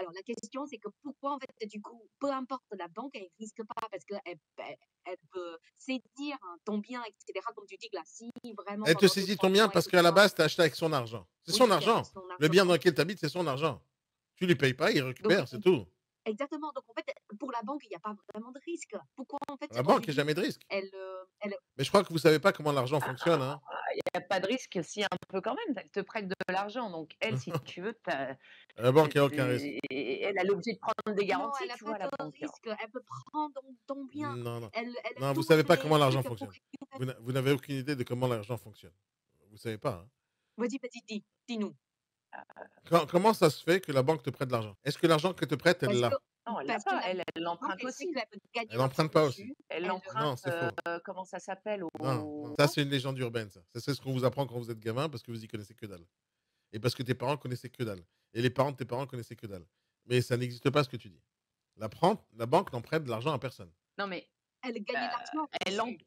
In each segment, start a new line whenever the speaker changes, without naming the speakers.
Alors la question, c'est que pourquoi en fait, du coup, peu importe la banque, elle risque pas parce qu'elle peut saisir, hein, ton bien et cetera, comme tu dis que là, si vraiment
Elle te
pendant deux
saisit
trois
ton bien
mois et
parce qu'à la
cetera,
base, tu as acheté avec son argent. C'est
oui,
son
c'est avec
argent.
son
Le bien
argent.
dans lequel tu habites, c'est son argent. Tu lui payes pas, il
Donc
récupère, c'est tout.
exactement, donc en fait, pour la banque, il y a pas vraiment de risque. Pourquoi en fait,
La
au
banque, il y a
début,
jamais de risque.
elle
Mais je crois que vous savez pas comment l'argent fonctionne, hein.
Il y a pas de risque, si un peu quand même, elle te prête de l'argent, donc elle, si tu veux,
La banque, il y a aucun risque.
elle a l'objet de prendre des
non,
garanties,
elle a
tu
pas
vois, la
de
banque, hein.
risque, elle peut prendre ton bien.
Non, non.
Elle a
Non, vous
tous
savez pas
les
comment l'argent
trucs pour
fonctionne.
récupérer.
Vous n'avez aucune idée de comment l'argent fonctionne. Vous savez pas, hein.
Vas-y, dis-nous.
Comment ça se fait que la banque te prête de l'argent? Est-ce que l'argent qu'elle te prête, elle
Parce que
l'a?
Non, elle l'a
parce que
pas,
la
elle
banque,
l'emprunte
elle sait
aussi.
qu'elle peut gagner
Elle
l'argent
emprunte pas aussi?
dessus.
Elle
Elle,
Non,
l'emprunte,
c'est faux.
comment ça s'appelle?
Non, non.
Au
Ça, c'est une légende urbaine, ça. C'est ce qu'on vous apprend quand vous êtes gamin parce que vous y connaissez que dalle. Et parce que tes parents connaissaient que dalle. Et les parents de tes parents connaissaient que dalle. Mais ça n'existe pas ce que tu dis. La banque n'en prête de l'argent à personne.
non mais,
elle
heu,
gagne l'argent
elle en
dessus.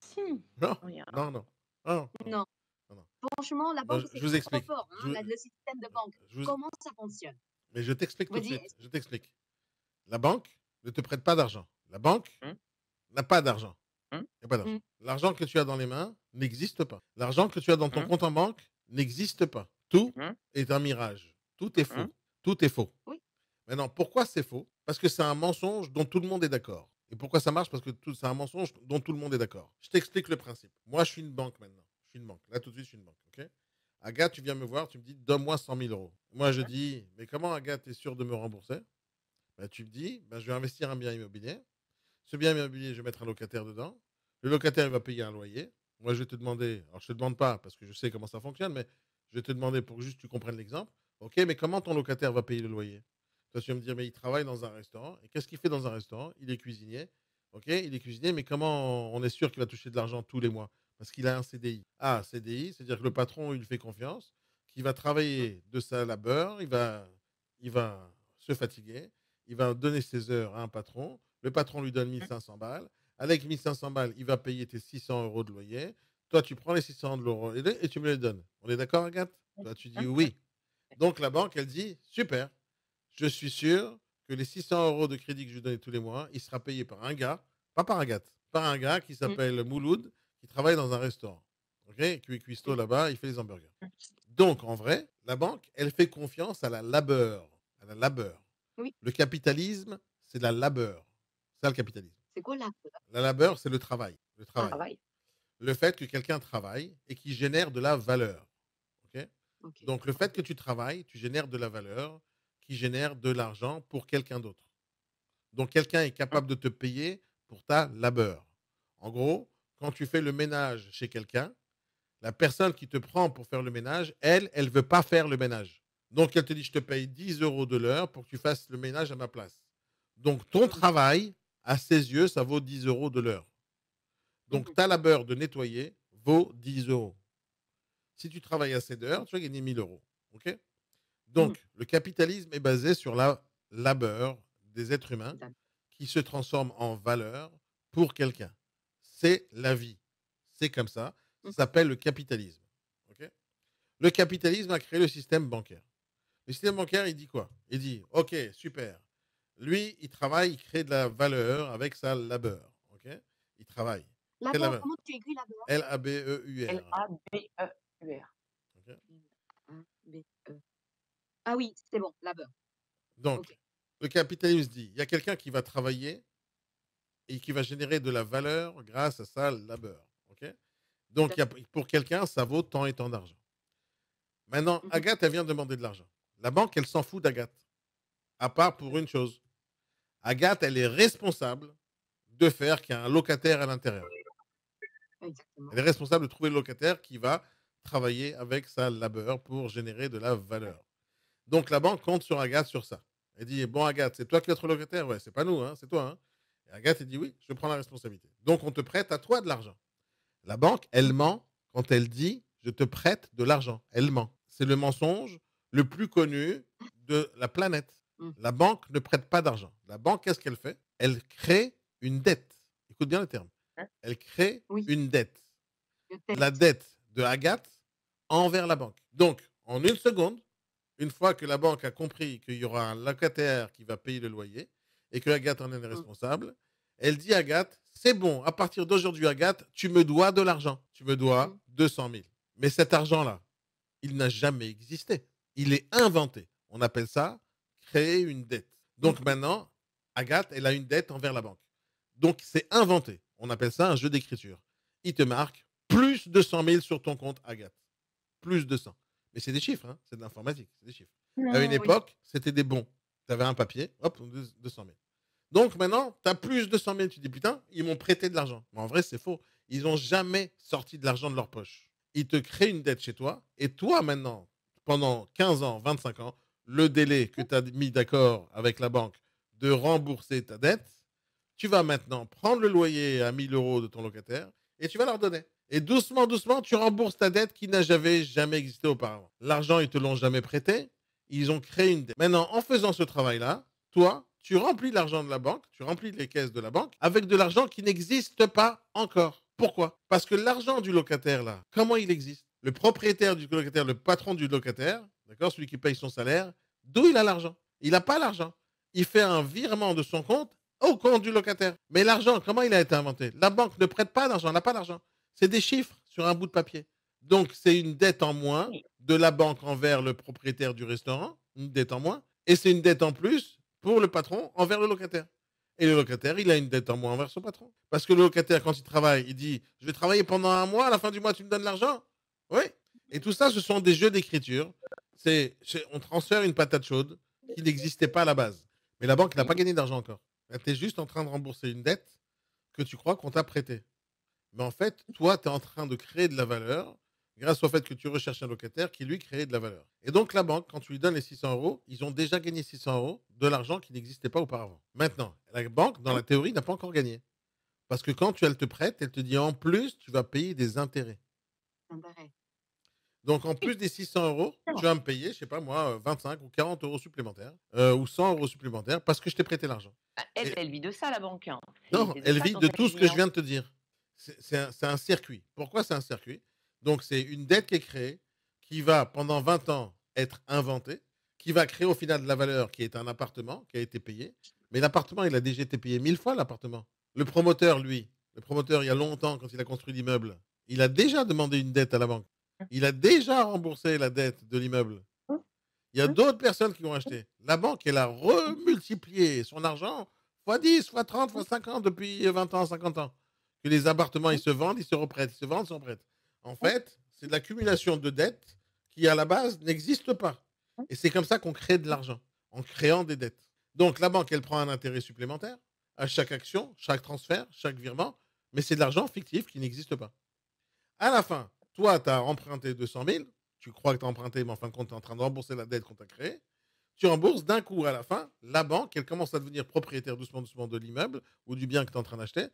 si,
Non,
oui,
non, non. Non, non,
Non,
non, non.
franchement, la
Non,
banque, c'est
je vous
trop
explique.
fort,
Je,
hein, le système de banque.
je vous-
Comment ça fonctionne?
mais je t'explique tout de
Vas-y,
suite. Je t'explique. La banque ne te prête pas d'argent. La banque
mmh,
n'a pas d'argent.
mmh,
Il n'y a pas
mmh,
d'argent. L'argent que tu as dans les mains n'existe pas. L'argent que tu as dans ton
mmh,
compte en banque n'existe pas. Tout
mmh,
est un mirage. Tout est
mmh,
faux. Tout est faux.
oui,
Maintenant, pourquoi c'est faux? Parce que c'est un mensonge dont tout le monde est d'accord. Et pourquoi ça marche? Parce que c'est un mensonge dont tout le monde est d'accord. Je t'explique le principe. Moi, je suis une banque maintenant. Je suis une banque. Là, tout de suite, je suis une banque. OK? Agathe, tu viens me voir, tu me dis, donne-moi 100 000 euros. Moi, je dis, mais comment, Agathe, est sûr de me rembourser? Ben, tu me dis, ben, je vais investir un bien immobilier. Ce bien immobilier, je vais mettre un locataire dedans. Le locataire, il va payer un loyer. Moi, je vais te demander, alors je ne te demande pas parce que je sais comment ça fonctionne, mais je vais te demander pour que juste tu comprennes l'exemple. OK, mais comment ton locataire va payer le loyer? Toi, tu vas me dire, mais il travaille dans un restaurant. Et qu'est-ce qu'il fait dans un restaurant? Il est cuisinier. OK, il est cuisinier, mais comment on est sûr qu'il va toucher de l'argent tous les mois? Parce qu'il a un CDI. Ah, CDI, c'est-à-dire que le patron, il lui fait confiance, qu'il va travailler de sa labeur, il va se fatiguer, il va donner ses heures à un patron, le patron lui donne 1500 balles, avec 1500 balles, il va payer tes 600 euros de loyer, toi tu prends les 600 euros et tu me les donnes. On est d'accord, Agathe?
mmh,
Toi tu dis
mmh,
oui. Donc la banque, elle dit, super, je suis sûr que les 600 euros de crédit que je lui donne tous les mois, il sera payé par un gars, pas par Agathe, par un gars qui
mmh,
s'appelle Mouloud, qui travaille dans un restaurant. OK? Qui est cuistot
mmh,
là-bas, il fait les hamburgers.
mmh.
Donc, en vrai, la banque, elle fait confiance à la labeur. À la labeur.
oui.
Le capitalisme, c'est de la labeur. C'est ça le capitalisme.
C'est quoi là?
La labeur, c'est le travail. Le
Ah,
travail.
Travail.
Le fait que quelqu'un travaille et qu'il génère de la valeur. OK?
OK,
Donc, le fait que tu travailles, tu génères de la valeur qui génère de l'argent pour quelqu'un d'autre. Donc, quelqu'un est
Mmh,
capable de te payer pour ta labeur. En gros, quand tu fais le ménage chez quelqu'un, la personne qui te prend pour faire le ménage, elle veut pas faire le ménage. Donc, elle te dit, je te paye 10 euros de l'heure pour que tu fasses le ménage à ma place. Donc, ton
mmh,
travail, à ses yeux, ça vaut 10 euros de l'heure. Donc,
mmh,
ta labeur de nettoyer vaut 10 euros. Si tu travailles assez d'heures, tu vas gagner 1000 euros. OK?
mmh,
Donc, le capitalisme est basé sur la labeur des êtres humains
d'accord.
qui se transforment en valeur pour quelqu'un. C'est la vie. C'est comme ça. Ça
Mmh,
s'appelle le capitalisme. OK? Le capitalisme a créé le système bancaire. Le système bancaire, il dit quoi? Il dit, OK, super. Lui, il travaille, il crée de la valeur avec sa labeur. OK? Il travaille. Il crée de la
Labeur,
valeur.
comment tu écris labeur?
Labeur.
Labeur.
OK?
L-A-B-E. Ah oui, c'est bon, labeur.
Donc,
OK.
le capitalisme dit, il y a quelqu'un qui va travailler et qui va générer de la valeur grâce à sa labeur. OK? Donc,
D'accord.
pour quelqu'un, ça vaut tant et tant d'argent. Maintenant,
Mmh mh.
Agathe, elle vient demander de l'argent. La banque, elle s'en fout d'Agathe. À part pour une chose. Agathe, elle est responsable de faire qu'il y a un locataire à l'intérieur.
Exactement.
Elle est responsable de trouver le locataire qui va travailler avec sa labeur pour générer de la valeur. Donc la banque compte sur Agathe sur ça. Elle dit, bon Agathe, c'est toi qui vas être locataire? Ouais, c'est pas nous, hein, c'est toi. Hein. Et Agathe, elle dit, oui, je prends la responsabilité. Donc on te prête à toi de l'argent. La banque, elle
Mmh.
ment quand elle dit, je te prête de l'argent. Elle ment. C'est le mensonge le plus connu de la planète.
Mmh.
La banque ne prête pas d'argent. La banque, qu'est-ce qu'elle fait? Elle crée une dette. Écoute bien le terme.
Hein?
Elle crée
Oui,
une dette.
de
La
tête.
dette de Agathe envers la banque. Donc, en une seconde, Une fois que la banque a compris qu'il y aura un locataire qui va payer le loyer et que Agathe en est le
Mmh.
responsable, elle dit à Agathe, c'est bon, à partir d'aujourd'hui, Agathe, tu me dois de l'argent. Tu me
Mmh.
dois 200 000. Mais cet argent-là, il n'a jamais existé. Il est inventé. On appelle ça créer une dette. Donc
Mmh.
maintenant, Agathe, elle a une dette envers la banque. Donc c'est inventé. On appelle ça un jeu d'écriture. Il te marque plus de 100 000 sur ton compte, Agathe. Plus de 100. Mais c'est des chiffres, hein, c'est de l'informatique, c'est des chiffres. À une
Oui.
époque, c'était des bons. Tu avais un papier, hop, 200 000. Donc maintenant, tu as plus de 100 000. Tu dis, putain, ils m'ont prêté de l'argent. Mais en vrai, c'est faux. Ils n'ont jamais sorti de l'argent de leur poche. Ils te créent une dette chez toi. Et toi, maintenant, pendant 15 ans, 25 ans, le délai que tu as mis d'accord avec la banque de rembourser ta dette, tu vas maintenant prendre le loyer à 1 000 euros de ton locataire et tu vas leur donner. Et doucement, doucement, tu rembourses ta dette qui n'a jamais existé auparavant. L'argent, ils te l'ont jamais prêté. Ils ont créé une dette. Maintenant, en faisant ce travail-là, toi, tu remplis l'argent de la banque, tu remplis les caisses de la banque avec de l'argent qui n'existe pas encore. Pourquoi? Parce que l'argent du locataire, là, comment il existe? Le propriétaire du locataire, le patron du locataire, d'accord, celui qui paye son salaire, d'où il a l'argent? Il n'a pas l'argent. Il fait un virement de son compte au compte du locataire. Mais l'argent, comment il a été inventé? La banque ne prête pas d'argent, elle n'a pas d'argent. C'est des chiffres sur un bout de papier. Donc, c'est une dette en moins
Oui.
de la banque envers le propriétaire du restaurant, une dette en moins, et c'est une dette en plus pour le patron envers le locataire. Et le locataire, il a une dette en moins envers son patron. Parce que le locataire, quand il travaille, il dit, je vais travailler pendant un mois, à la fin du mois, tu me donnes l'argent. Oui. Et tout ça, ce sont des jeux d'écriture. On transfère une patate chaude qui n'existait pas à la base. Mais la banque n'a pas gagné d'argent encore. Tu es juste en train de rembourser une dette que tu crois qu'on t'a prêtée. Mais en fait, toi, tu es en train de créer de la valeur grâce au fait que tu recherches un locataire qui, lui, crée de la valeur. Et donc, la banque, quand tu lui donnes les 600 euros, ils ont déjà gagné 600 euros de l'argent qui n'existait pas auparavant. Maintenant, la banque, dans la théorie, n'a pas encore gagné. Parce que quand elle te prête, elle te dit en plus, tu vas payer des intérêts.
Intérêt.
Donc, en
Oui,
plus des 600 euros, tu
d'accord.
vas me payer, je sais pas moi, 25 ou 40 euros supplémentaires, ou 100 euros supplémentaires, parce que je t'ai prêté l'argent.
Bah, elle,
Et
elle vit de ça, la banque, hein.
non,
C'est de
elle
ça
vit
dont
de
elle
tout ce que
vit,
je
hein.
viens de te dire. C'est un circuit. Pourquoi c'est un circuit? Donc, c'est une dette qui est créée, qui va, pendant 20 ans, être inventée, qui va créer au final de la valeur, qui est un appartement, qui a été payé. Mais l'appartement, il a déjà été payé 1000 fois, l'appartement. Le promoteur, lui, le promoteur, il y a longtemps, quand il a construit l'immeuble, il a déjà demandé une dette à la banque. Il a déjà remboursé la dette de l'immeuble.
Mmh,
Il y a
mmh,
d'autres personnes qui vont
mmh,
acheter. La banque, elle a
mmh,
remultiplié son argent fois 10, fois 30, fois
mmh,
50 depuis 20 ans, 50 ans. Que les appartements, ils
mmh,
se vendent, ils se reprêtent, ils se vendent, ils se reprêtent. En
mmh,
fait, c'est de l'accumulation de dettes qui, à la base, n'existe pas.
mmh,
Et c'est comme ça qu'on crée de l'argent, en créant des dettes. Donc, la banque, elle prend un intérêt supplémentaire à chaque action, chaque transfert, chaque virement, mais c'est de l'argent fictif qui n'existe pas. À la fin, toi, tu as emprunté 200 000, tu crois que tu as emprunté, mais en fin de compte, tu es en train de rembourser la dette qu'on t'a créée. Tu rembourses d'un coup à la fin, la banque, elle commence à devenir propriétaire doucement, doucement de l'immeuble ou du bien que tu es en train d'acheter,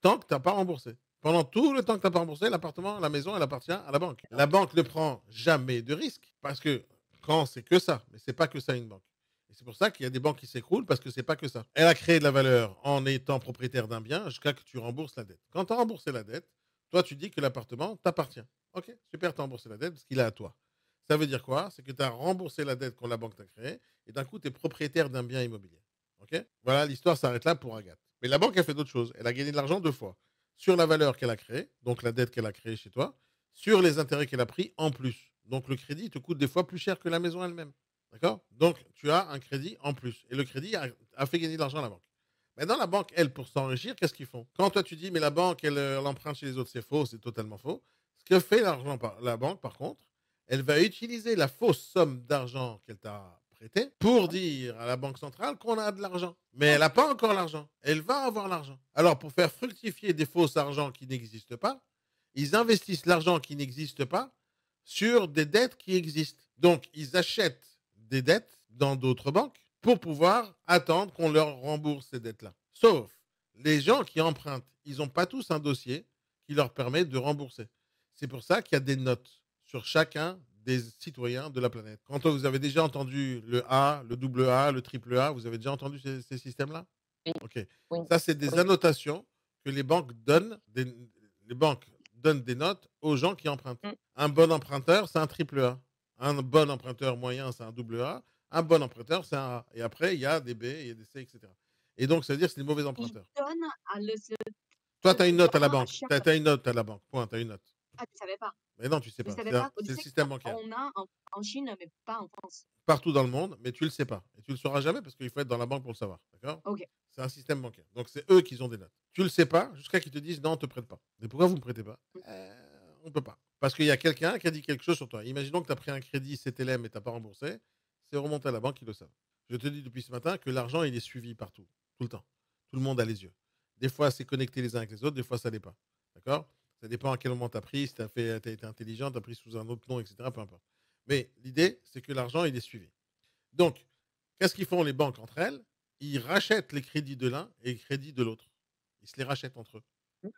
tant que tu n'as pas remboursé. Pendant tout le temps que tu n'as pas remboursé, l'appartement, la maison, elle appartient à la banque. La banque ne prend jamais de risque parce que quand c'est que ça, mais c'est pas que ça une banque. Et c'est pour ça qu'il y a des banques qui s'écroulent parce que c'est pas que ça. Elle a créé de la valeur en étant propriétaire d'un bien jusqu'à que tu rembourses la dette. Quand tu as remboursé la dette, toi, tu dis que l'appartement t'appartient. Ok, super, tu as remboursé la dette parce qu'il est à toi. Ça veut dire quoi? C'est que tu as remboursé la dette que la banque t'a créée et d'un coup, tu es propriétaire d'un bien immobilier. Ok. Voilà, l'histoire s'arrête là pour Agathe. Mais la banque a fait d'autres choses. Elle a gagné de l'argent deux fois. Sur la valeur qu'elle a créée, donc la dette qu'elle a créée chez toi, sur les intérêts qu'elle a pris en plus. Donc le crédit te coûte des fois plus cher que la maison elle-même. D'accord? Donc tu as un crédit en plus. Et le crédit a fait gagner de l'argent à la banque. Maintenant, la banque, elle, pour s'enrichir, qu'est-ce qu'ils font? Quand toi, tu dis, mais la banque, elle emprunte chez les autres, c'est faux, c'est totalement faux. Ce que fait la banque, par contre, elle va utiliser la fausse somme d'argent qu'elle t'a prêtée pour dire à la banque centrale qu'on a de l'argent. Mais elle n'a pas encore l'argent. Elle va avoir l'argent. Alors, pour faire fructifier des fausses argents qui n'existent pas, ils investissent l'argent qui n'existe pas sur des dettes qui existent. Donc, ils achètent des dettes dans d'autres banques pour pouvoir attendre qu'on leur rembourse ces dettes-là. Sauf les gens qui empruntent, ils n'ont pas tous un dossier qui leur permet de rembourser. C'est pour ça qu'il y a des notes sur chacun des citoyens de la planète. Quand vous avez déjà entendu le A, le double A, le triple A, vous avez déjà entendu ces systèmes-là?
oui,
Ok.
oui,
Ça, c'est des
oui.
annotations que les banques donnent, les banques donnent des notes aux gens qui empruntent.
Mmh,
Un bon emprunteur, c'est un triple A. Un bon emprunteur moyen, c'est un double A. Un bon emprunteur, c'est un A. Et après, il y a des B, il y a des C, etc. Et donc, ça veut dire que c'est des mauvais
Ils
emprunteurs.
donnent à le ce
Toi, tu as une note à la
l'argent à
banque.
chaque
Tu as une note à la banque. Point, tu as une note.
ah, tu savais pas?
Mais non, tu sais
Je
pas.
savais pas. Je
C'est le
sais
système bancaire.
qu'on a en Chine, mais pas en France.
Partout dans le monde, mais tu le sais pas. Et tu le sauras jamais parce qu'il faut être dans la banque pour le savoir. D'accord?
OK.
C'est un système bancaire. Donc, c'est eux qui ont des notes. Tu le sais pas jusqu'à qu'ils te disent non, on te prête pas. Mais pourquoi vous me prêtez pas?
Mmh.
On peut pas. Parce qu'il y a quelqu'un qui a dit quelque chose sur toi. Imaginons que tu as pris un crédit CTLM et tu n'as pas remboursé. C'est remonté à la banque, ils le savent. Je te dis depuis ce matin que l'argent, il est suivi partout, tout le temps. Tout le monde a les yeux. Des fois, c'est connecté les uns avec les autres, des fois, ça l'est pas. D'accord? Ça dépend à quel moment tu as pris, si tu as été intelligent, tu as pris sous un autre nom, etc. Peu importe. Mais l'idée, c'est que l'argent, il est suivi. Donc, qu'est-ce qu'ils font les banques entre elles? Ils rachètent les crédits de l'un et les crédits de l'autre. Ils se les rachètent entre eux.
Mmh.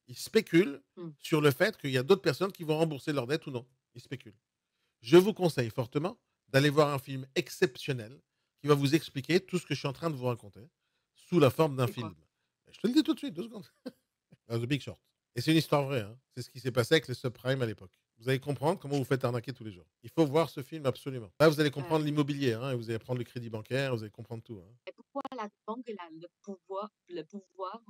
Ils spéculent
Mmh.
sur le fait qu'il y a d'autres personnes qui vont rembourser leur dette ou non. Ils spéculent. Je vous conseille fortement d'aller voir un film exceptionnel qui va vous expliquer tout ce que je suis en train de vous raconter sous la forme d'un
C'est quoi?
film. Je te le dis tout de suite, 2 secondes. The Big Short. Et c'est une histoire vraie, hein. C'est ce qui s'est passé avec les subprimes à l'époque. Vous allez comprendre comment vous faites arnaquer tous les jours. Il faut voir ce film absolument. Là, vous allez comprendre
Hem
l'immobilier, hein, et vous allez prendre le crédit bancaire, vous allez comprendre tout, hein.
Et pourquoi la banque elle a le pouvoir
Elle a pas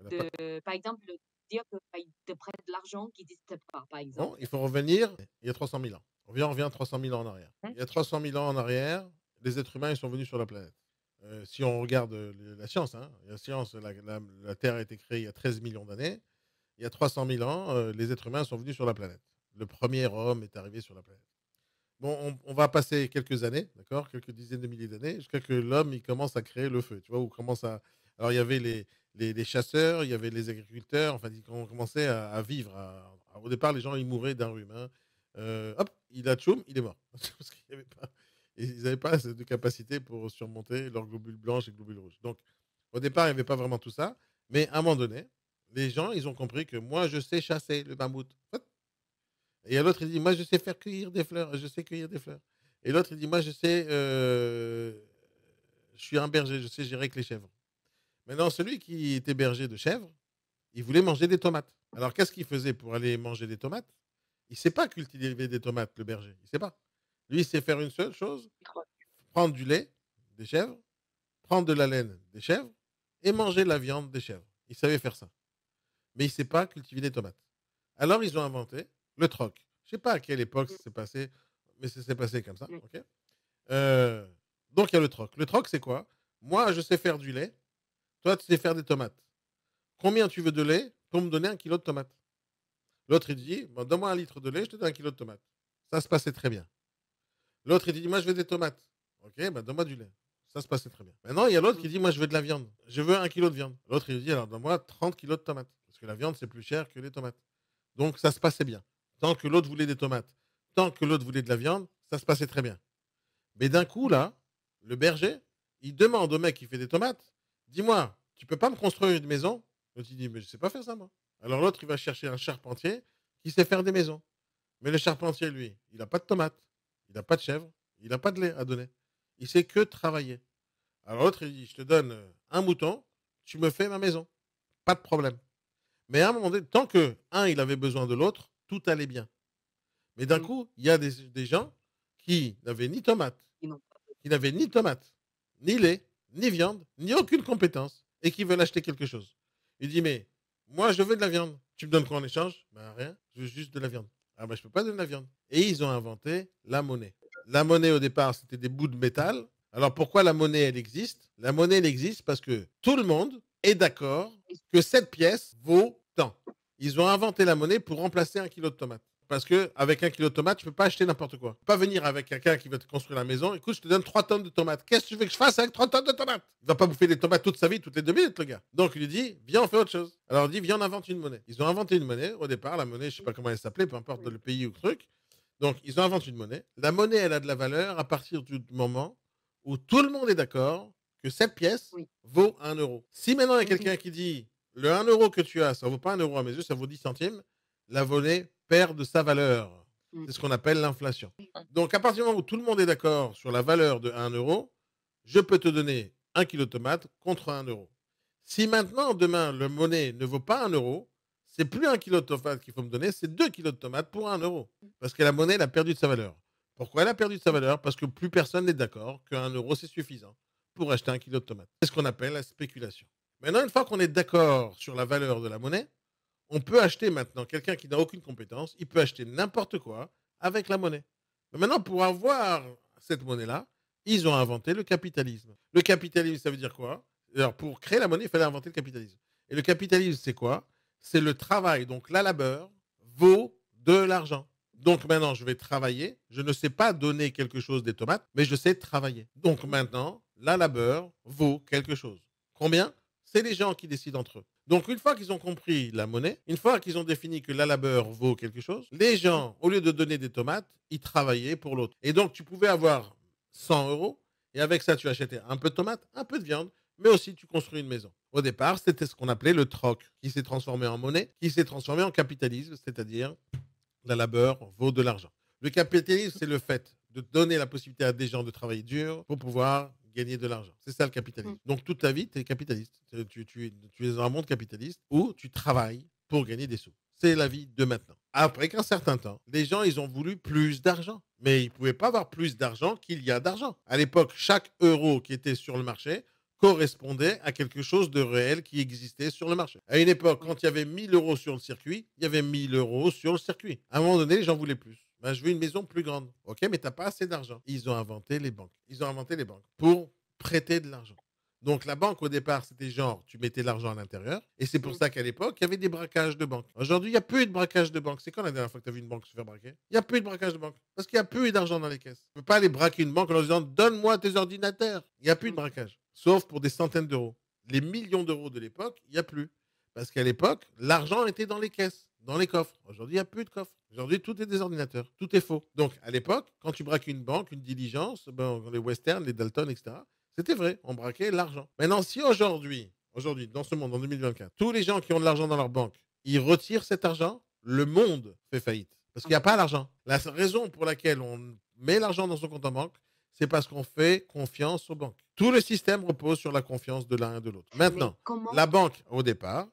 de, par exemple, dire que, bah, ils te prêtent de l'argent qui n'existe pas, par
Non,
exemple?
il faut revenir il y a 300 000 ans. On revient 300 000 ans en arrière.
Mmh.
Il y a 300 000 ans en arrière, les êtres humains ils sont venus sur la planète. Si on regarde la science, hein, la science, la Terre a été créée il y a 13 millions d'années. Il y a 300 000 ans, les êtres humains sont venus sur la planète. Le premier homme est arrivé sur la planète. Bon, on va passer quelques années, d'accord, quelques dizaines de milliers d'années, jusqu'à que l'homme il commence à créer le feu. Tu vois, où commence à. Alors il y avait les chasseurs, il y avait les agriculteurs, enfin ils ont commencé à vivre. Au départ, les gens ils mouraient d'un rhume, hein. Hop, il a tchoum, il est mort. Parce qu'il y avait pas, ils n'avaient pas assez de capacité pour surmonter leurs globules blanches et globules rouges. Donc au départ, il n'y avait pas vraiment tout ça, mais à un moment donné, les gens ils ont compris que moi je sais chasser le mammouth. Et il y a l'autre, il dit: «Moi, je sais faire cueillir des fleurs, je sais cueillir des fleurs». Et l'autre, il dit: «Moi, je sais, je suis un berger, je sais gérer avec les chèvres». Maintenant, celui qui était berger de chèvres, il voulait manger des tomates. Alors, qu'est-ce qu'il faisait pour aller manger des tomates? Il ne sait pas cultiver des tomates, le berger, il ne sait pas. Lui, il sait faire une seule chose, prendre du lait des chèvres, prendre de la laine des chèvres et manger la viande des chèvres. Il savait faire ça, mais il ne sait pas cultiver des tomates. Alors, ils ont inventé le troc. Je ne sais pas à quelle époque ça
Mmh,
s'est passé, mais ça s'est passé comme ça.
oui.
Ok. Euh, donc, il y a le troc. Le troc, c'est quoi? Moi, je sais faire du lait. Toi, tu sais faire des tomates. Combien tu veux de lait pour me donner 1 kilo de tomates? L'autre, il dit: bon, donne-moi 1 litre de lait, je te donne 1 kilo de tomates. Ça se passait très bien. L'autre, il dit: moi, je veux des tomates. Ok, bah, donne-moi du lait. Ça se passait très bien. Maintenant, il y a l'autre
Mmh.
qui dit: moi, je veux de la viande. Je veux 1 kilo de viande. L'autre, il dit: alors, donne-moi 30 kilos de tomates. Parce que la viande, c'est plus cher que les tomates. Donc, ça se passait bien. Tant que l'autre voulait des tomates, tant que l'autre voulait de la viande, ça se passait très bien. Mais d'un coup, là, le berger, il demande au mec qui fait des tomates: dis-moi, tu peux pas me construire une maison? L'autre, il dit: mais je sais pas faire ça, moi. Alors, l'autre, il va chercher un charpentier qui sait faire des maisons. Mais le charpentier, lui, il n'a pas de tomates, il n'a pas de chèvre, il n'a pas de lait à donner. Il sait que travailler. Alors, l'autre, il dit: je te donne un mouton, tu me fais ma maison. Pas de problème. Mais à un moment donné, tant que un, il avait besoin de l'autre, tout allait bien. Mais d'un
Mmh.
coup, il y a des gens qui n'avaient ni tomates,
Ils n'ont pas
qui n'avaient ni tomates, ni lait, ni viande, ni aucune compétence, et qui veulent acheter quelque chose. Il dit: mais moi, je veux de la viande. Tu me donnes quoi en échange? Ben rien, je veux juste de la viande. Ah ben, je peux pas donner de la viande. Et ils ont inventé la monnaie. La monnaie, au départ, c'était des bouts de métal. Alors pourquoi la monnaie, elle existe? La monnaie, elle existe parce que tout le monde est d'accord que cette pièce vaut tant. Ils ont inventé la monnaie pour remplacer 1 kilo de tomates. Parce qu'avec 1 kilo de tomates, tu peux pas acheter n'importe quoi. Tu peux pas venir avec quelqu'un qui va te construire la maison. Écoute, je te donne 3 tonnes de tomates. Qu'est-ce que tu veux que je fasse avec 3 tonnes de tomates? Il va pas bouffer des tomates toute sa vie, toutes les 2 minutes, le gars. Donc il lui dit: viens, on fait autre chose. Alors il dit: viens, on invente une monnaie. Ils ont inventé une monnaie. Au départ, la monnaie, je sais pas comment elle s'appelait, peu importe
oui.
le pays ou le truc. Donc ils ont inventé une monnaie. La monnaie, elle a de la valeur à partir du moment où tout le monde est d'accord que cette pièce
Oui.
vaut 1 euro. Si maintenant il y a
Mmh mh.
quelqu'un qui dit: le 1 euro que tu as, ça vaut pas 1 euro à mes yeux, ça vaut 10 centimes, la monnaie perd de sa valeur.
Mmh.
C'est ce qu'on appelle l'inflation.
Mmh.
Donc, à partir du moment où tout le monde est d'accord sur la valeur de 1 euro, je peux te donner 1 kilo de tomates contre 1 euro. Si maintenant, demain, le monnaie ne vaut pas 1 euro, c'est plus 1 kilo de tomates qu'il faut me donner, c'est 2 kilos de tomates pour 1 euro. Parce que la monnaie, elle a perdu de sa valeur. Pourquoi elle a perdu de sa valeur? Parce que plus personne n'est d'accord qu'1 € c'est suffisant pour acheter 1 kilo de tomates. C'est ce qu'on appelle la spéculation. Maintenant, une fois qu'on est d'accord sur la valeur de la monnaie, on peut acheter maintenant, quelqu'un qui n'a aucune compétence, il peut acheter n'importe quoi avec la monnaie. Mais maintenant, pour avoir cette monnaie-là, ils ont inventé le capitalisme. Le capitalisme, ça veut dire quoi? Alors, pour créer la monnaie, il fallait inventer le capitalisme. Et le capitalisme, c'est quoi? C'est le travail. Donc, la labeur vaut de l'argent. Donc, maintenant, je vais travailler. Je ne sais pas donner quelque chose des tomates, mais je sais travailler. Donc, maintenant, la labeur vaut quelque chose. Combien? C'est les gens qui décident entre eux. Donc, une fois qu'ils ont compris la monnaie, une fois qu'ils ont défini que la labeur vaut quelque chose, les gens, au lieu de donner des tomates, ils travaillaient pour l'autre. Et donc, tu pouvais avoir 100 € et avec ça, tu achetais un peu de tomates, un peu de viande, mais aussi tu construis une maison. Au départ, c'était ce qu'on appelait le troc, qui s'est transformé en monnaie, qui s'est transformé en capitalisme, c'est-à-dire la labeur vaut de l'argent. Le capitalisme, c'est le fait de donner la possibilité à des gens de travailler dur pour pouvoir gagner de l'argent. C'est ça le capitalisme. Donc toute ta vie, tu es capitaliste. Tu es dans un monde capitaliste où tu travailles pour gagner des sous. C'est la vie de maintenant. Après qu'un certain temps, les gens, ils ont voulu plus d'argent. Mais ils ne pouvaient pas avoir plus d'argent qu'il y a d'argent. À l'époque, chaque euro qui était sur le marché correspondait à quelque chose de réel qui existait sur le marché. À une époque, quand il y avait 1 000 € sur le circuit, il y avait 1 000 € sur le circuit. À un moment donné, les gens voulaient plus. Ben, je veux une maison plus grande. Ok, mais tu n'as pas assez d'argent. Ils ont inventé les banques. Ils ont inventé les banques pour prêter de l'argent. Donc la banque, au départ, c'était genre, tu mettais l'argent à l'intérieur. Et c'est pour ça qu'à l'époque, il y avait des braquages de banques. Aujourd'hui, il n'y a plus de braquage de banques. C'est quand la dernière fois que tu as vu une banque se faire braquer? Il n'y a plus de braquage de banque. Parce qu'il n'y a plus d'argent dans les caisses. Tu ne peux pas aller braquer une banque en leur disant, donne-moi tes ordinateurs. Il n'y a plus de braquage. Sauf pour des centaines d'euros. Les millions d'euros de l'époque, il n'y a plus. Parce qu'à l'époque, l'argent était dans les caisses, dans les coffres. Aujourd'hui, il n'y a plus de coffres. Aujourd'hui, tout est des ordinateurs. Tout est faux. Donc, à l'époque, quand tu braques une banque, une diligence, ben, les Western, les Dalton, etc., c'était vrai. On braquait l'argent. Maintenant, si aujourd'hui, dans ce monde, en 2024, tous les gens qui ont de l'argent dans leur banque, ils retirent cet argent, le monde fait faillite. Parce qu'il n'y a pas l'argent. La raison pour laquelle on met l'argent dans son compte en banque, c'est parce qu'on fait confiance aux banques. Tout le système repose sur la confiance de l'un et de l'autre.
Mais
Maintenant,
comment
la banque, au départ,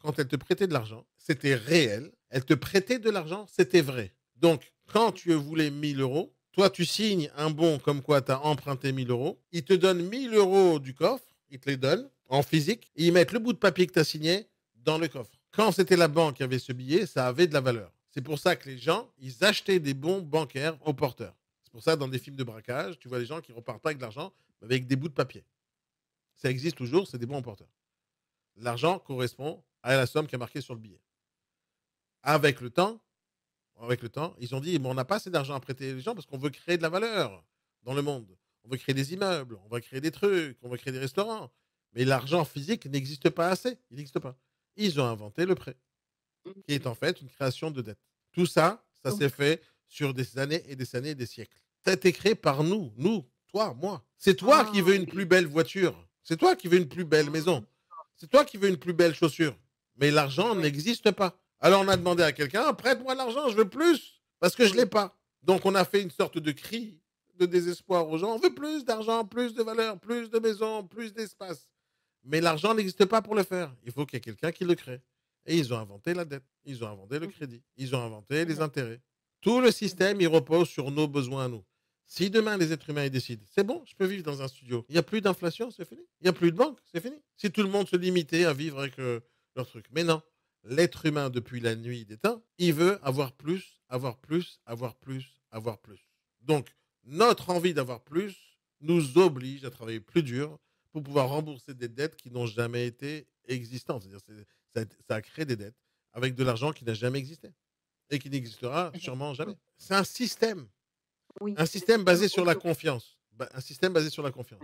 quand elle te prêtait de l'argent, c'était réel. Elle te prêtait de l'argent, c'était vrai. Donc, quand tu voulais 1 000 €, toi, tu signes un bon comme quoi tu as emprunté 1 000 €. Ils te donnent 1 000 € du coffre, ils te les donnent en physique, et ils mettent le bout de papier que tu as signé dans le coffre. Quand c'était la banque qui avait ce billet, ça avait de la valeur. C'est pour ça que les gens, ils achetaient des bons bancaires aux porteurs. C'est pour ça, dans des films de braquage, tu vois les gens qui repartent pas avec de l'argent, mais avec des bouts de papier. Ça existe toujours, c'est des bons porteurs. L'argent correspond à la somme qui est marquée sur le billet. Avec le temps, ils ont dit, mais on n'a pas assez d'argent à prêter les gens parce qu'on veut créer de la valeur dans le monde. On veut créer des immeubles, on veut créer des trucs, on veut créer des restaurants. Mais l'argent physique n'existe pas assez. Il n'existe pas. Ils ont inventé le prêt, qui est en fait une création de dette. Tout ça, ça s'est fait sur des années et des années et des siècles. Ça a été créé par nous, toi, moi. C'est toi qui veux une plus belle voiture. C'est toi qui veux une plus belle maison. C'est toi qui veux une plus belle chaussure. Mais l'argent n'existe pas. Alors on a demandé à quelqu'un, prête-moi l'argent, je veux plus, parce que je ne l'ai pas. Donc on a fait une sorte de cri de désespoir aux gens, on veut plus d'argent, plus de valeur, plus de maisons, plus d'espace. Mais l'argent n'existe pas pour le faire. Il faut qu'il y ait quelqu'un qui le crée. Et ils ont inventé la dette, ils ont inventé le crédit, ils ont inventé les intérêts. Tout le système, il repose sur nos besoins à nous. Si demain les êtres humains ils décident, c'est bon, je peux vivre dans un studio, il n'y a plus d'inflation, c'est fini. Il n'y a plus de banque, c'est fini. Si tout le monde se limitait à vivre avec leur truc. Mais non, l'être humain, depuis la nuit des temps, il veut avoir plus, avoir plus, avoir plus, avoir plus. Donc, notre envie d'avoir plus nous oblige à travailler plus dur pour pouvoir rembourser des dettes qui n'ont jamais été existantes. C'est-à-dire ça a créé des dettes avec de l'argent qui n'a jamais existé et qui n'existera sûrement jamais. C'est un système.
Oui.
Un système basé sur la confiance. Un système basé sur la confiance.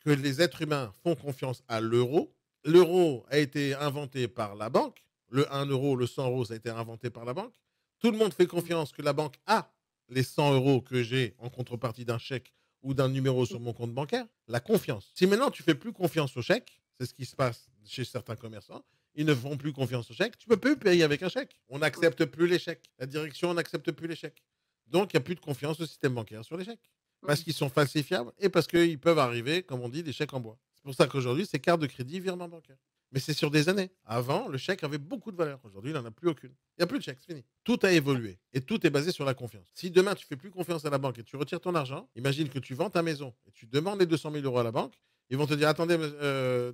Que les êtres humains font confiance à l'euro. L'euro a été inventé par la banque. Le 1 €, le 100 €, ça a été inventé par la banque. Tout le monde fait confiance que la banque a les 100 € que j'ai en contrepartie d'un chèque ou d'un numéro sur mon compte bancaire. La confiance. Si maintenant tu fais plus confiance au chèque, c'est ce qui se passe chez certains commerçants, ils ne font plus confiance au chèque, tu ne peux plus payer avec un chèque. On n'accepte plus les chèques. La direction n'accepte plus les chèques. Donc, il n'y a plus de confiance au système bancaire sur les chèques. Parce qu'ils sont falsifiables et parce qu'ils peuvent arriver, comme on dit, des chèques en bois. C'est pour ça qu'aujourd'hui, c'est carte de crédit, virement bancaire. Mais c'est sur des années. Avant, le chèque avait beaucoup de valeur. Aujourd'hui, il n'en a plus aucune. Il n'y a plus de chèque, c'est fini. Tout a évolué et tout est basé sur la confiance. Si demain, tu fais plus confiance à la banque et tu retires ton argent, imagine que tu vends ta maison et tu demandes les 200 000 euros à la banque, ils vont te dire, attendez,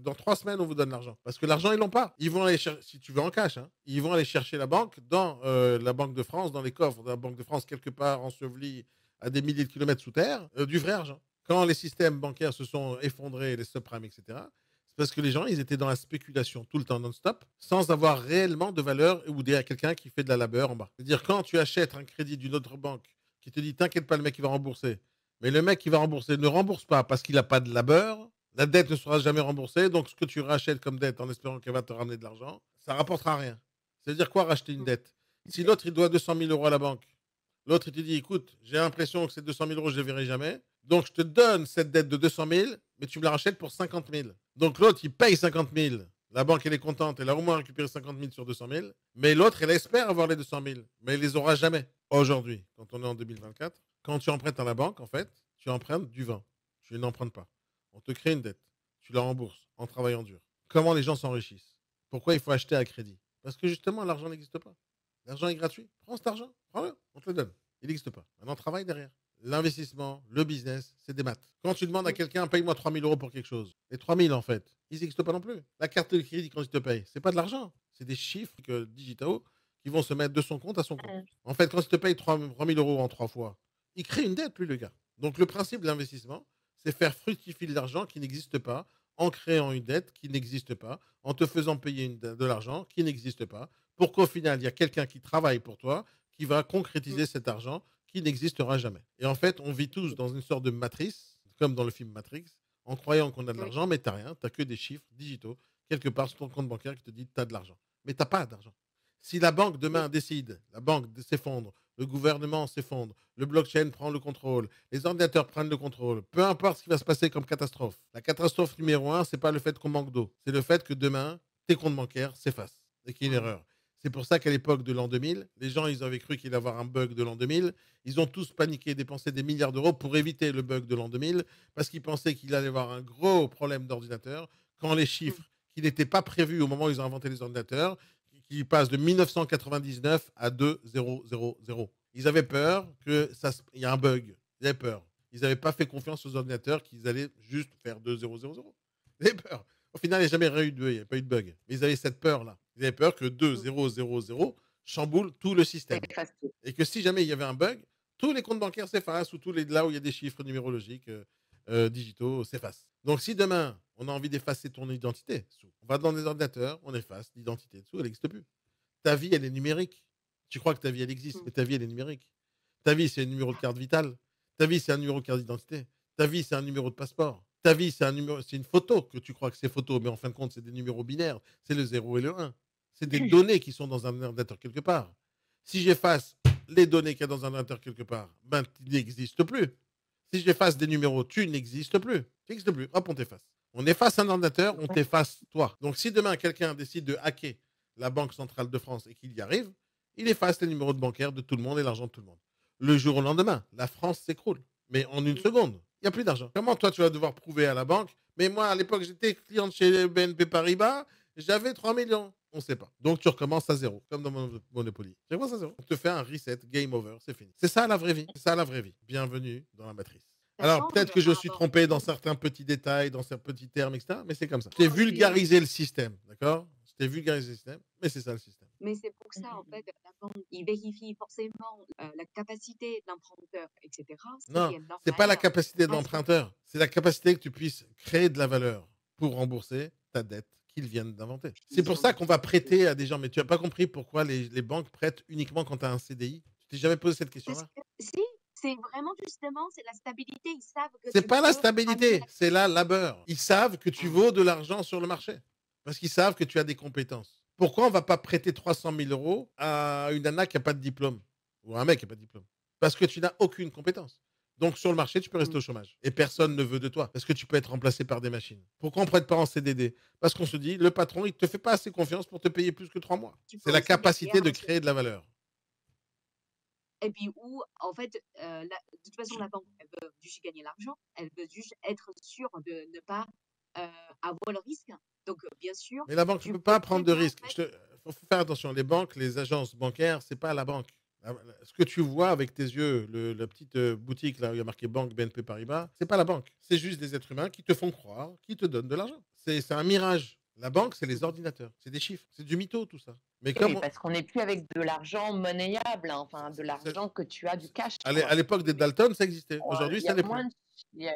dans 3 semaines, on vous donne l'argent. Parce que l'argent, ils l'ont pas. Ils vont aller chercher, si tu veux en cash, hein, ils vont aller chercher la banque dans la Banque de France, dans les coffres de la Banque de France, quelque part enseveli à des milliers de kilomètres sous terre, du vrai argent. Quand les systèmes bancaires se sont effondrés, les subprimes, etc., c'est parce que les gens, ils étaient dans la spéculation tout le temps non-stop, sans avoir réellement de valeur ou à quelqu'un qui fait de la labeur en bas. C'est-à-dire, quand tu achètes un crédit d'une autre banque qui te dit, t'inquiète pas, le mec, il va rembourser, mais le mec qui va rembourser ne rembourse pas parce qu'il n'a pas de labeur, la dette ne sera jamais remboursée, donc ce que tu rachètes comme dette en espérant qu'elle va te ramener de l'argent, ça rapportera rien. C'est-à-dire quoi racheter une dette? Si l'autre, il doit 200 000 euros à la banque, l'autre, il te dit, écoute, j'ai l'impression que ces 200 000 euros, je ne les verrai jamais. Donc, je te donne cette dette de 200 000, mais tu me la rachètes pour 50 000. Donc, l'autre, il paye 50 000. La banque, elle est contente, elle a au moins récupéré 50 000 sur 200 000. Mais l'autre, elle espère avoir les 200 000, mais elle les aura jamais. Aujourd'hui, quand on est en 2024, quand tu empruntes à la banque, en fait, tu empruntes du vin. Tu n'empruntes pas. On te crée une dette. Tu la rembourses en travaillant dur. Comment les gens s'enrichissent? Pourquoi il faut acheter à crédit? Parce que justement, l'argent n'existe pas. L'argent est gratuit. Prends cet argent, prends-le, on te le donne. Il n'existe pas. Maintenant, travaille derrière. L'investissement, le business, c'est des maths. Quand tu demandes à quelqu'un, paye-moi 3 000 euros pour quelque chose, les 3 000, en fait, ils n'existent pas non plus. La carte de crédit, quand il te paye, c'est pas de l'argent. C'est des chiffres digitaux qui vont se mettre de son compte à son compte.
Mmh.
En fait, quand il te paye 3 000 euros en 3 fois, il crée une dette, lui, le gars. Donc, le principe de l'investissement, c'est faire fructifier de l'argent qui n'existe pas en créant une dette qui n'existe pas, en te faisant payer de l'argent qui n'existe pas, pour qu'au final, il y a quelqu'un qui travaille pour toi, qui va concrétiser cet argent qui n'existera jamais. Et en fait, on vit tous dans une sorte de matrice, comme dans le film Matrix, en croyant qu'on a de
Oui.
l'argent, mais tu n'as rien, tu n'as que des chiffres digitaux, quelque part sur ton compte bancaire qui te dit que tu as de l'argent. Mais tu n'as pas d'argent. Si la banque demain décide, la banque s'effondre, le gouvernement s'effondre, le blockchain prend le contrôle, les ordinateurs prennent le contrôle, peu importe ce qui va se passer comme catastrophe. La catastrophe numéro un, c'est pas le fait qu'on manque d'eau, c'est le fait que demain, tes comptes bancaires s'effacent et qu'il y ait une erreur. C'est pour ça qu'à l'époque de l'an 2000, les gens, ils avaient cru qu'il allait y avoir un bug de l'an 2000. Ils ont tous paniqué, dépensé des milliards d'euros pour éviter le bug de l'an 2000 parce qu'ils pensaient qu'il allait y avoir un gros problème d'ordinateur quand les chiffres qui n'étaient pas prévus au moment où ils ont inventé les ordinateurs, qui passent de 1999 à 2000. Ils avaient peur qu'il y ait un bug. Ils avaient peur. Ils n'avaient pas fait confiance aux ordinateurs qu'ils allaient juste faire 2000. Ils avaient peur. Au final, il n'y a jamais rien eu de bug. Il n'y a pas eu de bug. Mais ils avaient cette peur-là. Ils avaient peur que 2000 chamboule tout le système.
Efface tout.
Et que si jamais il y avait un bug, tous les comptes bancaires s'effacent ou là où il y a des chiffres numérologiques digitaux s'effacent. Donc si demain, on a envie d'effacer ton identité, on va dans des ordinateurs, on efface l'identité dessous, elle n'existe plus. Ta vie, elle est numérique. Tu crois que ta vie, elle existe, mais ta vie, elle est numérique. Ta vie, c'est un numéro de carte vitale. Ta vie, c'est un numéro de carte d'identité. Ta vie, c'est un numéro de passeport. Ta vie, c'est une photo que tu crois que c'est photo, mais en fin de compte, c'est des numéros binaires. C'est le 0 et le 1. C'est des données qui sont dans un ordinateur quelque part. Si j'efface les données qu'il y a dans un ordinateur quelque part, ben, tu n'existes plus. Si j'efface des numéros, tu n'existes plus. Tu n'existes plus. Hop, on t'efface. On efface un ordinateur, on t'efface toi. Donc, si demain, quelqu'un décide de hacker la Banque centrale de France et qu'il y arrive, il efface les numéros de bancaire de tout le monde et l'argent de tout le monde. Le jour au lendemain, la France s'écroule. Mais en une seconde, il n'y a plus d'argent. Comment toi, tu vas devoir prouver à la banque? Mais moi, à l'époque, j'étais client chez BNP Paribas, j'avais 3 millions. On ne sait pas. Donc, tu recommences à zéro, comme dans Monopoly. Tu recommences à zéro. On te fait un reset, game over, c'est fini. C'est ça la vraie vie. C'est ça la vraie vie. Bienvenue dans la matrice.
Ça
Alors,
change
peut-être que je
par
suis
rapport
trompé dans certains petits détails, dans certains petits termes, etc. Mais c'est comme ça. Je t'ai vulgarisé le système, d'accord? Je t'ai vulgarisé le système, mais c'est ça le système.
Mais c'est pour
Mmh
ça, en
mh.
fait, la banque, ils vérifient forcément la capacité de l'emprunteur, etc. Ce
Non,
qui est
c'est pas la
normal.
capacité de
Parce que
l'emprunteur, c'est la capacité que tu puisses créer de la valeur pour rembourser ta dette qu'ils viennent d'inventer. C'est pour ça qu'on va prêter à des gens. Mais tu n'as pas compris pourquoi les banques prêtent uniquement quand tu as un CDI. Tu t'es jamais posé cette
parce
question-là?
que si, c'est vraiment justement, c'est la stabilité. Ils savent que
C'est
tu
pas la
peux amener
stabilité, c'est la labeur. Ils savent que tu vaux de l'argent sur le marché parce qu'ils savent que tu as des compétences. Pourquoi on va pas prêter 300 000 euros à une nana qui n'a pas de diplôme ou à un mec qui n'a pas de diplôme? Parce que tu n'as aucune compétence. Donc sur le marché, tu peux rester au chômage. Et personne ne veut de toi parce que tu peux être remplacé par des machines. Pourquoi on ne prête pas en CDD? Parce qu'on se dit, le patron, il ne te fait pas assez confiance pour te payer plus que 3 mois.
tu peux
C'est la
aussi
capacité de
derrière.
créer de la valeur.
Et puis où, en fait, de toute façon, la banque, elle veut juste gagner l'argent. Elle veut juste être sûre de ne pas avoir le risque. Donc, bien sûr,
Mais la banque ne
tu
peut
peux
pas
très
prendre de
bien, en
risques.
fait,
Faut faire attention. Les banques, les agences bancaires, c'est pas la banque. Ce que tu vois avec tes yeux, la petite boutique là où il y a marqué Banque BNP Paribas, c'est pas la banque. C'est juste des êtres humains qui te font croire, qui te donnent de l'argent. C'est un mirage. La banque, c'est les ordinateurs, c'est des chiffres, c'est du mytho tout ça. Mais
Oui,
comme
parce qu'on n'est plus avec de l'argent monnayable, hein, enfin de
c'est-
l'argent que tu as du cash,
à
quoi.
l'époque des Dalton, ça existait. Aujourd'hui,
Il y
ça
a
n'est
moins
plus.
de il y a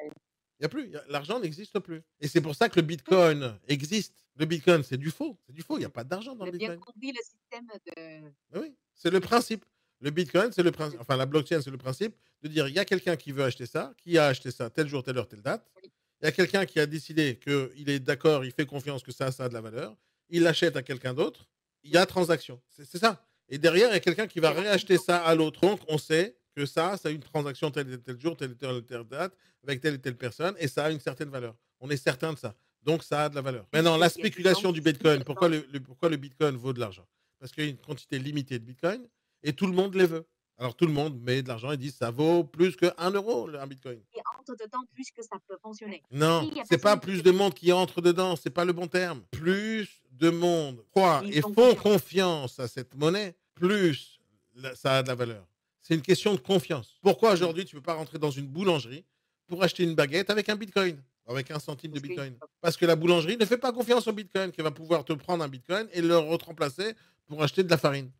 Il y a plus. L'argent n'existe plus. Et c'est pour ça que le Bitcoin existe. Le Bitcoin, c'est du faux. C'est du faux. Il n'y a pas d'argent dans
on
le
a bien
Bitcoin.
compris le système de
Ah oui, c'est le principe. Le Bitcoin, c'est le principe. Enfin, la blockchain, c'est le principe de dire il y a quelqu'un qui veut acheter ça, qui a acheté ça tel jour, telle heure, telle date.
oui,
Il y a quelqu'un qui a décidé qu'il est d'accord, il fait confiance que ça a de la valeur. Il l'achète à quelqu'un d'autre. Il y a transaction. C'est ça. Et derrière, il y a quelqu'un qui va
et la
réacheter ça
confiance.
à l'autre. Donc, on sait que ça a une transaction tel et tel jour, telle et telle date, avec telle et telle personne, et ça a une certaine valeur. On est certain de ça. Donc, ça a de la valeur. Maintenant, la
Il y a des gens
spéculation du
qui
Bitcoin,
spéculent dans
pourquoi le Bitcoin vaut de l'argent? Parce qu'il y a une quantité limitée de Bitcoin et tout le monde les veut. Alors, tout le monde met de l'argent et dit ça vaut plus que 1 euro, un Bitcoin.
qui entrent dedans plus que ça peut fonctionner.
Non,
S'il y a
c'est pas
personne qui
plus
fait
de monde qui entre dedans, c'est pas le bon terme. Plus de monde croit
ils
et
font
font
confiance.
confiance à cette monnaie, plus ça a de la valeur. C'est une question de confiance. Pourquoi
Mmh.
aujourd'hui tu ne peux pas rentrer dans une boulangerie pour acheter une baguette avec un bitcoin, avec 1 centime de
Parce que
bitcoin? Parce que la boulangerie ne fait pas confiance au bitcoin, qui va pouvoir te prendre un bitcoin et le remplacer pour acheter de la farine.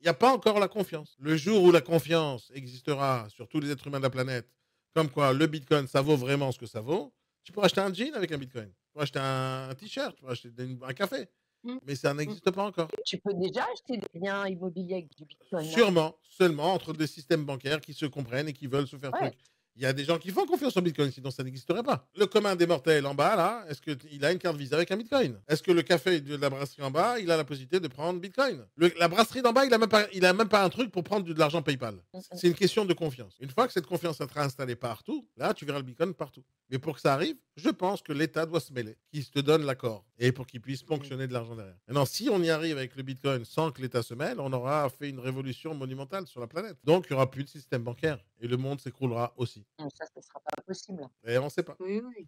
Il n'y a pas encore la confiance. Le jour où la confiance existera sur tous les êtres humains de la planète, comme quoi le bitcoin, ça vaut vraiment ce que ça vaut, tu peux acheter un jean avec un bitcoin. Tu peux acheter un t-shirt, tu peux acheter un café.
mmh,
Mais ça
mmh,
n'existe pas encore.
Tu peux déjà acheter des biens immobiliers avec du bitcoin, hein?
Sûrement, seulement entre des systèmes bancaires qui se comprennent et qui veulent se faire
Ouais.
truc. Il y a des gens qui font confiance au Bitcoin, sinon ça n'existerait pas. Le commun des mortels en bas, là, est-ce qu'il a une carte Visa avec un Bitcoin? Est-ce que le café de la brasserie en bas, il a la possibilité de prendre Bitcoin? La brasserie d'en bas, il a même pas un truc pour prendre de l'argent PayPal.
Mmh mh.
C'est une question de confiance. Une fois que cette confiance sera installée partout, là, tu verras le Bitcoin partout. Mais pour que ça arrive, je pense que l'État doit se mêler, qu'il te donne l'accord, et pour qu'il puisse
mmh.
ponctionner de l'argent derrière. Maintenant, si on y arrive avec le Bitcoin sans que l'État se mêle, on aura fait une révolution monumentale sur la planète. Donc, il n'y aura plus de système bancaire, et le monde s'écroulera aussi.
Ça sera pas possible.
Et on ne sait pas.
Oui, oui.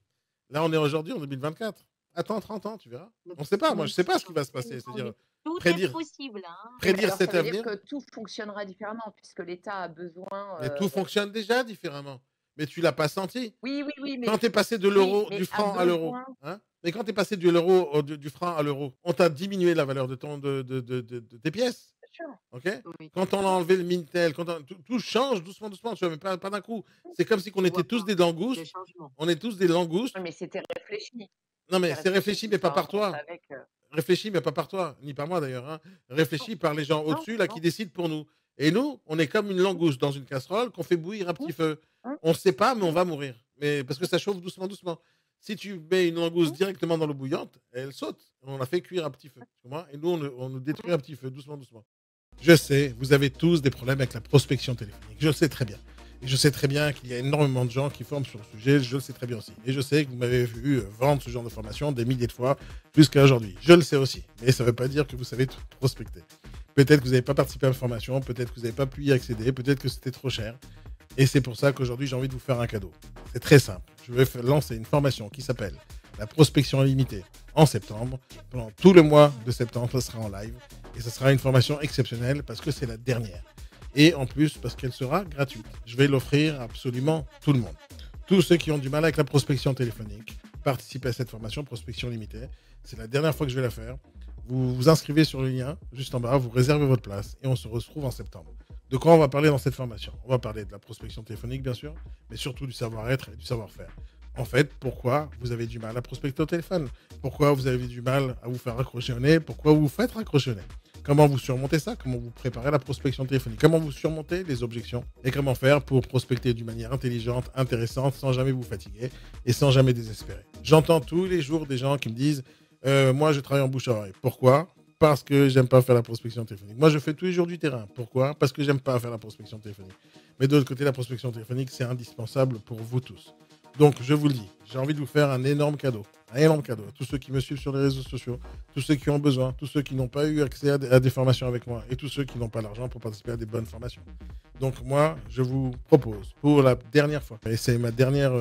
Là, on est aujourd'hui en 2024. Attends 30 ans, tu verras.
Donc,
On ne sait pas. Moi, je ne sais pas ce qui va se
tout
passer. C'est-à-dire,
tout est
prédire,
possible, hein.
prédire
Alors ça
cet
veut dire
avenir.
que tout fonctionnera différemment puisque l'État a besoin,
Mais tout fonctionne déjà différemment. Mais tu l'as pas senti.
oui, oui, oui,
Quand
mais
tu es passé de
oui,
l'euro, du
mais a
franc à l'euro,
besoin
hein, mais quand tu es passé de l'euro, du franc à l'euro, on t'a diminué la valeur de, de tes pièces.
bien sûr.
Ok.
Oui,
Quand on a enlevé le Mintel, tout change doucement, doucement, tu vois, mais pas d'un coup. C'est comme si on
tu
était
vois
tous
pas
des
le
langoustes.
changement.
On est tous des langoustes.
Oui, mais c'était réfléchi.
Non, mais
C'était
c'est
réfléchi
réfléchi,
que
mais
ce
pas
soit un
par
monde
toi.
avec,
Réfléchi, mais pas par toi, ni par moi d'ailleurs. Hein.
non,
Réfléchi par les gens
non,
au-dessus, là, qui
non.
décident pour nous. Et nous, on est comme une langouste dans une casserole qu'on fait bouillir à
Mmh,
petit feu.
mmh,
On ne sait pas, mais on
mmh,
va mourir. Mais parce que ça chauffe doucement, doucement. Si tu mets une langouste
mmh.
directement dans l'eau bouillante, elle saute. On la fait cuire à petit feu. Tu vois. Et nous, on nous détruit à petit feu, doucement, doucement. Je sais, vous avez tous des problèmes avec la prospection téléphonique. Je le sais très bien. Et je sais très bien qu'il y a énormément de gens qui forment sur le sujet. Je le sais très bien aussi. Et je sais que vous m'avez vu vendre ce genre de formation des milliers de fois jusqu'à aujourd'hui. Je le sais aussi. Mais ça ne veut pas dire que vous savez tout prospecter. Peut-être que vous n'avez pas participé à la formation. Peut-être que vous n'avez pas pu y accéder. Peut-être que c'était trop cher. Et c'est pour ça qu'aujourd'hui, j'ai envie de vous faire un cadeau. C'est très simple. Je vais lancer une formation qui s'appelle la prospection illimitée en septembre. Pendant tout le mois de septembre, ça sera en live. Et ce sera une formation exceptionnelle parce que c'est la dernière. Et en plus, parce qu'elle sera gratuite. Je vais l'offrir à absolument tout le monde. Tous ceux qui ont du mal avec la prospection téléphonique, participez à cette formation prospection limitée. C'est la dernière fois que je vais la faire. Vous vous inscrivez sur le lien juste en bas, vous réservez votre place et on se retrouve en septembre. De quoi on va parler dans cette formation? On va parler de la prospection téléphonique, bien sûr, mais surtout du savoir-être et du savoir-faire. En fait, pourquoi vous avez du mal à prospecter au téléphone? Pourquoi vous avez du mal à vous faire raccrocher au nez? Pourquoi vous vous faites raccrocher au nez? Comment vous surmontez ça? Comment vous préparez la prospection téléphonique? Comment vous surmontez les objections? Et comment faire pour prospecter d'une manière intelligente, intéressante, sans jamais vous fatiguer et sans jamais désespérer? J'entends tous les jours des gens qui me disent moi, je travaille en bouche à oreille. Pourquoi? Parce que j'aime pas faire la prospection téléphonique. Moi, je fais tous les jours du terrain. Pourquoi? Parce que j'aime pas faire la prospection téléphonique. Mais de l'autre côté, la prospection téléphonique, c'est indispensable pour vous tous. Donc, je vous le dis, j'ai envie de vous faire un énorme cadeau. Un énorme cadeau à tous ceux qui me suivent sur les réseaux sociaux, tous ceux qui ont besoin, tous ceux qui n'ont pas eu accès à des formations avec moi et tous ceux qui n'ont pas l'argent pour participer à des bonnes formations. Donc moi, je vous propose pour la dernière fois, et c'est ma dernière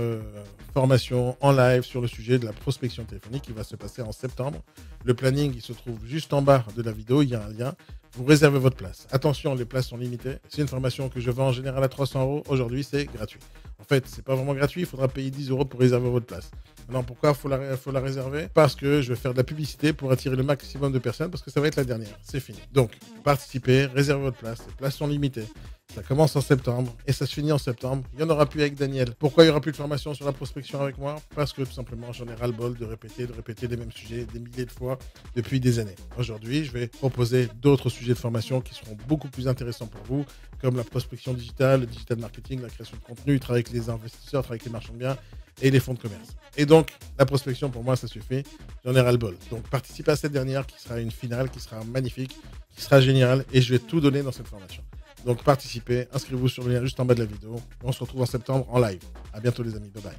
formation en live sur le sujet de la prospection téléphonique qui va se passer en septembre. Le planning, il se trouve juste en bas de la vidéo, il y a un lien. Vous réservez votre place. Attention, les places sont limitées. C'est une formation que je vends en général à 300 €. Aujourd'hui, c'est gratuit. En fait, c'est pas vraiment gratuit. Il faudra payer 10 € pour réserver votre place. Alors pourquoi faut la réserver? Parce que je vais faire de la publicité pour attirer le maximum de personnes parce que ça va être la dernière. C'est fini. Donc, participez, réservez votre place. Les places sont limitées. Ça commence en septembre et ça se finit en septembre. Il n'y en aura plus avec Daniel. Pourquoi il n'y aura plus de formation sur la prospection avec moi? Parce que tout simplement, j'en ai ras-le-bol de répéter les mêmes sujets des milliers de fois depuis des années. Aujourd'hui, je vais proposer d'autres sujets de formation qui seront beaucoup plus intéressants pour vous, comme la prospection digitale, le digital marketing, la création de contenu, travailler avec les investisseurs, travailler avec les marchands de biens et les fonds de commerce. Et donc, la prospection, pour moi, ça suffit. J'en ai ras-le-bol. Donc, participez à cette dernière qui sera une finale, qui sera magnifique, qui sera géniale et je vais tout donner dans cette formation. Donc participez, inscrivez-vous sur le lien juste en bas de la vidéo. On se retrouve en septembre en live. À bientôt les amis, bye bye.